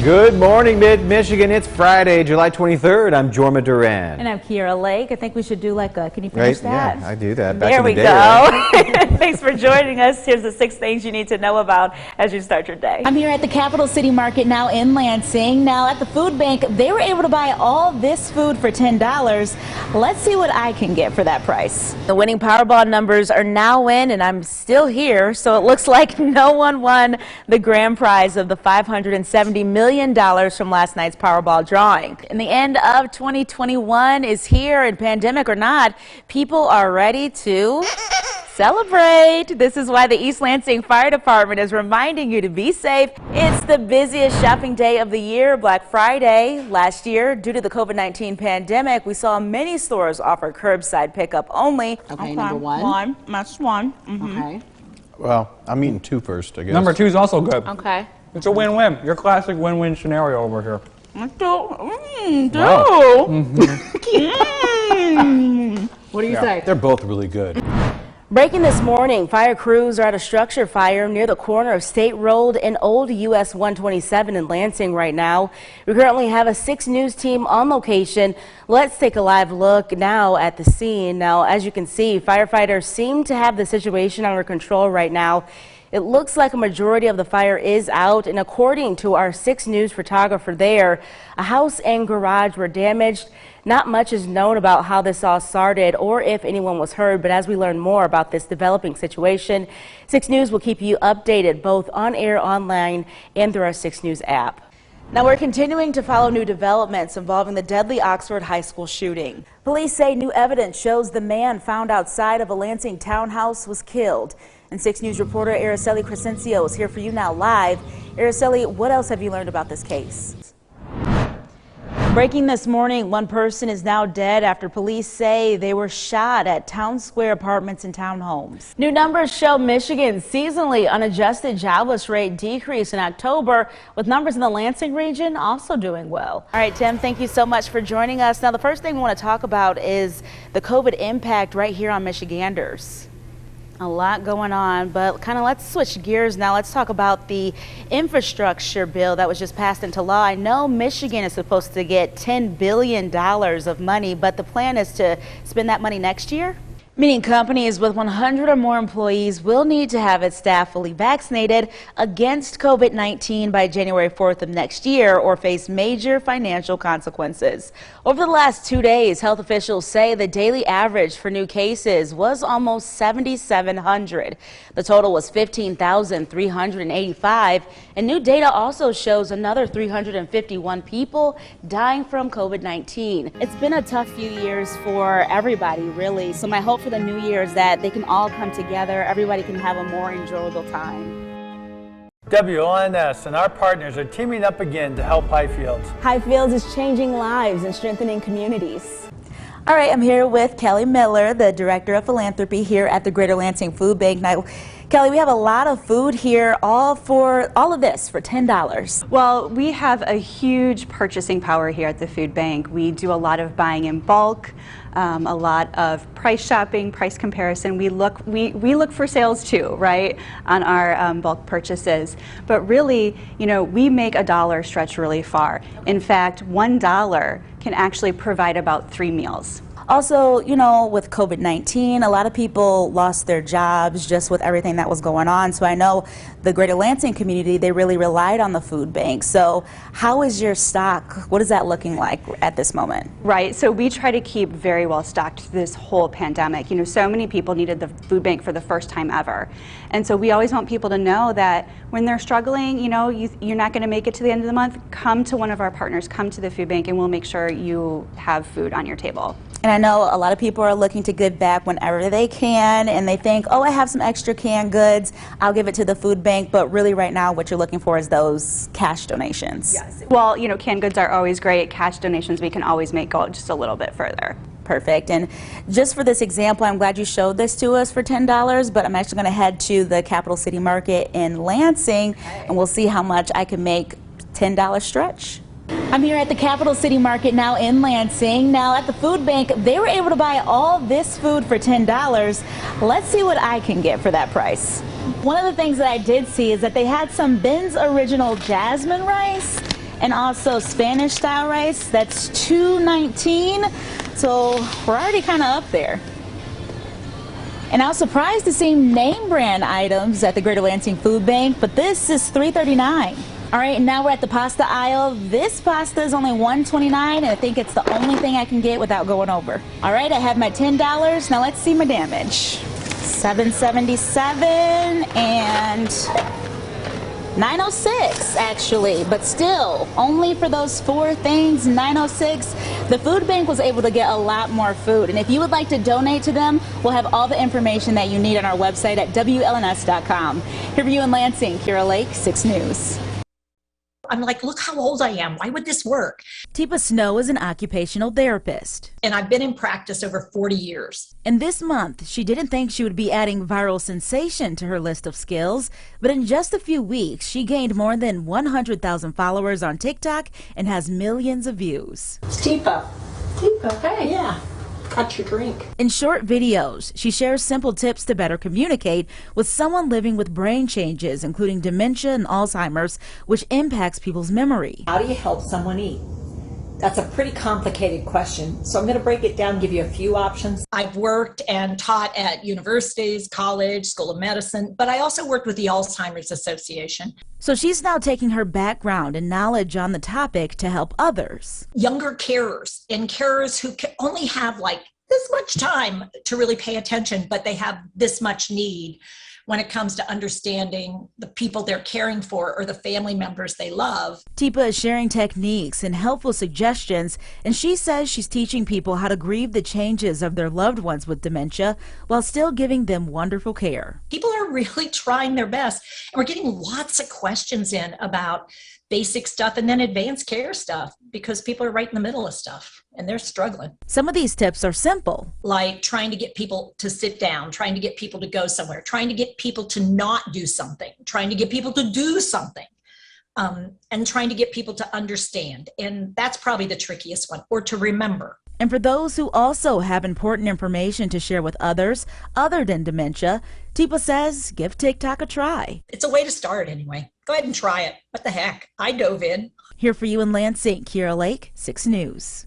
Good morning, Mid-Michigan. It's Friday, July 23rd. I'm Jorma Duran. And I'm Kiyerra Lake. I think we should do like a, can you finish that? Yeah, I do that. There we go. Right? Thanks for joining us. Here's the 6 things you need to know about as you start your day. I'm here at the Capital City Market now in Lansing. Now at the food bank, they were able to buy all this food for $10. Let's see what I can get for that price. The winning Powerball numbers are now in, and I'm still here, so it looks like no one won the grand prize of the $570 million from last night's Powerball drawing. And the end of 2021 is here, and pandemic or not, people are ready to celebrate. This is why the East Lansing Fire Department is reminding you to be safe. It's the busiest shopping day of the year, Black Friday. Last year, due to the COVID-19 pandemic, we saw many stores offer curbside pickup only. Okay, number one. That's one. Okay. Well, I'm eating two first, I guess. Number 2 is also good. Okay. It's a win-win. Your classic win-win scenario over here. Wow. What do you say? They're both really good. Breaking this morning, fire crews are at a structure fire near the corner of State Road and Old US 127 in Lansing right now. We currently have a 6 News team on location. Let's take a live look now at the scene. Now, as you can see, firefighters seem to have the situation under control right now. It looks like a majority of the fire is out, and according to our 6 News photographer there, a house and garage were damaged. Not much is known about how this all started or if anyone was hurt, but as we learn more about this developing situation, 6 News will keep you updated both on air, online, and through our 6 News app. Now we're continuing to follow new developments involving the deadly Oxford High School shooting. Police say new evidence shows the man found outside of a Lansing townhouse was killed. And 6 News reporter Araceli Crescencio is here for you now live. Araceli, what else have you learned about this case? Breaking this morning, one person is now dead after police say they were shot at Town Square apartments and townhomes. New numbers show Michigan's seasonally unadjusted jobless rate decrease in October, with numbers in the Lansing region also doing well. All right, Tim, thank you so much for joining us. Now, the first thing we want to talk about is the COVID impact right here on Michiganders. A lot going on, but let's switch gears now. Let's talk about the infrastructure bill that was just passed into law. I know Michigan is supposed to get $10 billion of money, but the plan is to spend that money next year? Meaning companies with 100 or more employees will need to have its staff fully vaccinated against COVID-19 by January 4th of next year or face major financial consequences. Over the last 2 days, health officials say the daily average for new cases was almost 7,700. The total was 15,385, and new data also shows another 351 people dying from COVID-19. It's been a tough few years for everybody, really. So my hope for the new year is that they can all come together, everybody can have a more enjoyable time. WLNS and our partners are teaming up again to help Highfields. Highfields is changing lives and strengthening communities. All right, I'm here with Kelly Miller, the Director of Philanthropy here at the Greater Lansing Food Bank. Now, Kelly, we have a lot of food here, all of this for $10. Well, we have a huge purchasing power here at the food bank. We do a lot of buying in bulk, a lot of price shopping, price comparison. We look for sales too, right, on our bulk purchases. But really, we make a dollar stretch really far. In fact, $1 can actually provide about 3 meals. Also, with COVID-19, a lot of people lost their jobs just with everything that was going on. So I know the Greater Lansing community, they really relied on the food bank. So how is your stock? What is that looking like at this moment? Right. So we try to keep very well stocked this whole pandemic. So many people needed the food bank for the first time ever. And so we always want people to know that when they're struggling, you're not going to make it to the end of the month, come to one of our partners, come to the food bank, and we'll make sure you have food on your table. And I know a lot of people are looking to give back whenever they can, and they think, oh, I have some extra canned goods, I'll give it to the food bank. But really right now what you're looking for is those cash donations. Yes. Well, canned goods are always great. Cash donations we can always make go just a little bit further. Perfect. And just for this example, I'm glad you showed this to us for $10, but I'm actually going to head to the Capital City Market in Lansing, and we'll see how much I can make $10 stretch. I'm here at the Capital City Market now in Lansing. Now at the food bank, they were able to buy all this food for $10. Let's see what I can get for that price. One of the things that I did see is that they had some Ben's Original Jasmine rice. And also Spanish style rice, that's $2.19. So we're already kind of up there. And I was surprised to see name brand items at the Greater Lansing Food Bank, but this is $3.39. All right, now we're at the pasta aisle. This pasta is only $1.29, and I think it's the only thing I can get without going over. All right, I have my $10. Now let's see my damage. $7.77 and $9.06 actually, but still only for those 4 things, $9.06. The food bank was able to get a lot more food, and if you would like to donate to them, we'll have all the information that you need on our website at WLNS.com. Here for you in Lansing, Kiyerra Lake, 6 News. I'm like, look how old I am. Why would this work? Teepa Snow is an occupational therapist. And I've been in practice over 40 years. And this month, she didn't think she would be adding viral sensation to her list of skills, but in just a few weeks, she gained more than 100,000 followers on TikTok and has millions of views. Teepa. Teepa, hey. Yeah. Got your drink. In short videos, she shares simple tips to better communicate with someone living with brain changes, including dementia and Alzheimer's, which impacts people's memory. How do you help someone eat? That's a pretty complicated question, so I'm going to break it down and give you a few options. I've worked and taught at universities, college, school of medicine, but I also worked with the Alzheimer's Association. So she's now taking her background and knowledge on the topic to help others. Younger carers and carers who can only have like this much time to really pay attention, but they have this much need when it comes to understanding the people they're caring for or the family members they love. Teepa is sharing techniques and helpful suggestions, and she says she's teaching people how to grieve the changes of their loved ones with dementia while still giving them wonderful care. People are really trying their best, and we're getting lots of questions in about basic stuff and then advanced care stuff because people are right in the middle of stuff and they're struggling. Some of these tips are simple. Like trying to get people to sit down, trying to get people to go somewhere, trying to get people to not do something, trying to get people to do something, and trying to get people to understand. And that's probably the trickiest one, or to remember. And for those who also have important information to share with others other than dementia, Teepa says give TikTok a try. It's a way to start anyway. Go ahead and try it. What the heck? I dove in. Here for you in Lansing, Kiyerra Lake, 6 News.